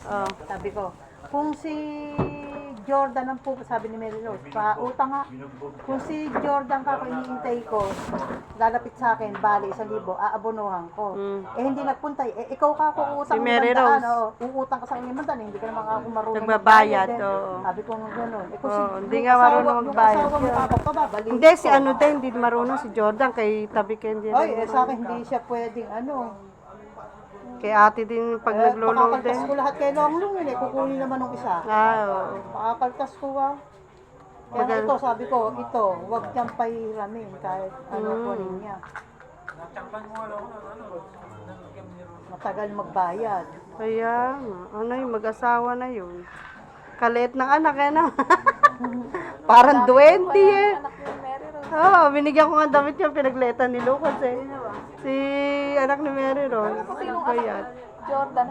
Oh. Sabi ko, kung si Jordan ang sabi ni Mary Rose, pautang nga. Kung si Jordan ka iniintay ko, lalapit sa akin, bali, 1,000, aabonohan ko. Eh, hindi nagpunta. Eh, ikaw ka kung utang Si Mary Rose. uutang ka sa 500, hindi ka naman ako marunong Nagbabayad, magbayad, oo. Sabi ko nga gano'n. Eh, kung Hindi nga marunong magbayad. Yung asawa mo papababalik. Hindi, si ano din, hindi marunong si Jordan, kay tabi kay hindi. Ay, sa akin hindi siya pwedeng Kay ate din pag naglolo pakakaltas din. ko lahat kay Longlong yun kukunin naman ng isa. Oo. Pakakaltas ko Kaya nga ito, sabi ko, huwag niyang pahiramin kahit kunin niya. Matagal magbayad. Kaya, ano yung mag-asawa na yun. Kaliit ng anak na. Parang 20 eh. Oo, binigyan ko nga damit yung pinagletan ni Lucas eh. Si anak ni Mary Rose. Bayad. Jordan.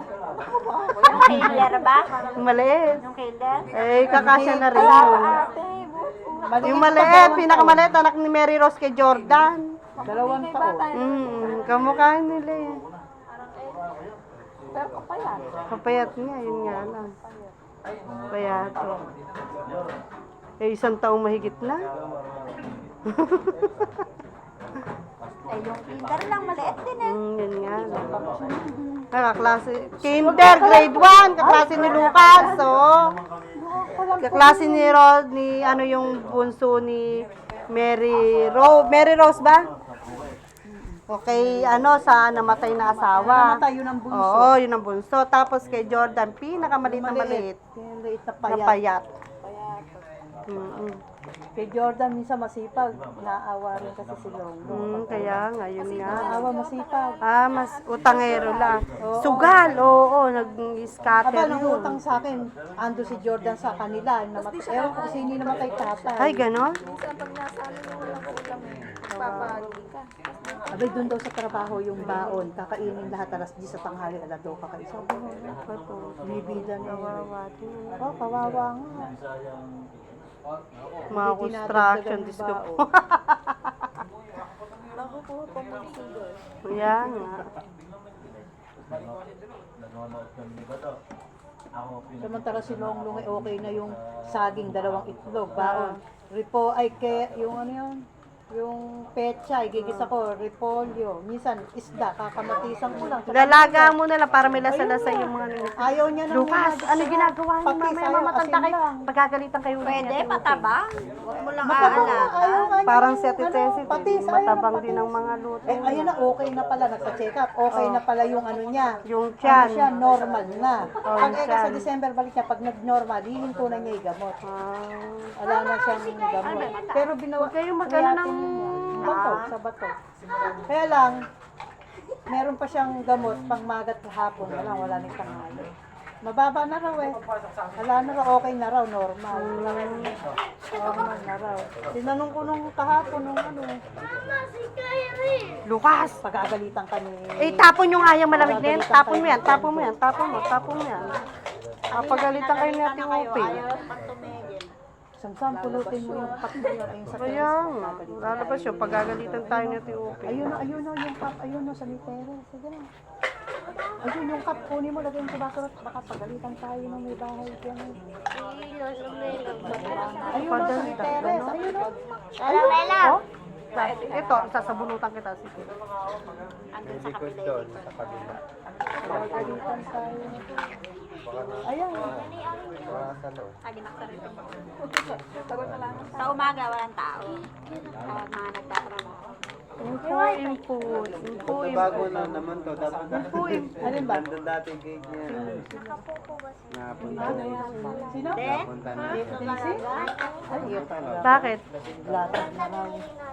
Yung Kailer ba? Maliit. Yung Kailer? Eh, kakasya na rin yun. Ate, Yung maliit, pinakamaliit, anak ni Mary Rose kay Jordan. 2 taon. Kamukha nila eh. pero kapayat. Kapayat niya, yun nga lang. Payat. Eh, 1 taong mahigit na. Eh, yung Kinder lang, maliit din eh. Yun nga lang. Kaklase. Kinder, grade 1, kaklase ni Lucas, oh. Kaklase ni Rose, ano yung bunso ni Mary Rose. Mary Rose ba? Okay, sa namatay na asawa. Namatay, yun ang bunso. Oo, yun ang bunso. Tapos kay Jordan, pinakamaliit na maliit. Maliit na Na payat. payat. Payat. Kay Jordan, minsan masipag. Naawa rin kasi si Longlong. Kaya nga, yun nga. Naawa, masipag. Mas utangero lang. Sugal, oo, nag-scatter Aba, nang yun. utang sa akin, ando si Jordan sa kanila. Ewan ko sino namatay tatay. Ay, ganon? Minsan pag nasa ano yung walang ulam eh. Papagi ka. Abay, doon daw sa trabaho yung baon. Kakainin lahat alas 10 sa tanghali, alas 2 kakaisa. Bibida na yun. Kawawa din. Oh, kawawa nga. Mga construction, Dinadagdagan Diyos yung ko baon. po. Naku po, pamulisigo. Kaya nga. Samantala si Longlong ay okay na yung saging, 2 itlog, baon. Ripo, ay yung ano yun? Yung pechay, gigisa ko, repolyo. Minsan, isda, kakamatisan ko lang. Lalaga mo na lang para may lasa-lasa yung mga nila. Ayaw niya na. Lucas, ano ginagawa niyo? Mamaya mamatanda kayo. Pagkagalitan kayo. Pwede, matabang. Huwag mo lang Ayaw aalaga. nga niya Parang yung si Ate Tessie, patis, matabang ayaw, din ang patis. mga luto. Eh, ayun na, okay na pala, nagpa-check up. Okay na pala yung ano niya. Yung Ano tiyan. siya, normal na. Pag yung eka sa tiyan. December balik niya, pag nag-normal, hihinto na niya yung gamot. Wala na siyang gamot. Pero binawa, Huwag kayong magano ng... bato, sa bato. Kaya lang, meron pa siyang gamot pang magat hapon. Wala nang tanghali. Mababa na raw eh. Wala na raw, okay na raw, normal. Normal na raw. Tinanong ko nung kahapon, nung ano. Lucas! Pag-aagalitan ka ni... Eh, tapon yung ayang malamig na yan. Tapon mo yan, tapon mo yan, tapon mo yan. Pagalitan kayo ni Ate Upi. Samsam, pulutin mo yung cup mo yun. Ayun sa Kaya nga, lalabas yun, pagagalitan tayo ni Ate Upi. ayun na, yung cup. Ayun na, sa litero. Sige na. Ayun, yung cup, kunin mo, lagay mo sa baso. Baka pagalitan tayo na may bahay dyan. Ayun na, sa literes. Ayun na. Karamela! Oh? Ito, sasabunutan kita. Sige. Andun sa kapila. Pagalitan tayo. Ayun. Sa umaga, walang tao. Mga nagtatrabaho. Bago na naman to. Dapat Alin ba? nandun dati yung gate niya. Napunta na yun. Sino? Napunta na yun. Daisy? Ay, iyo pala. Bakit? Latag na raw.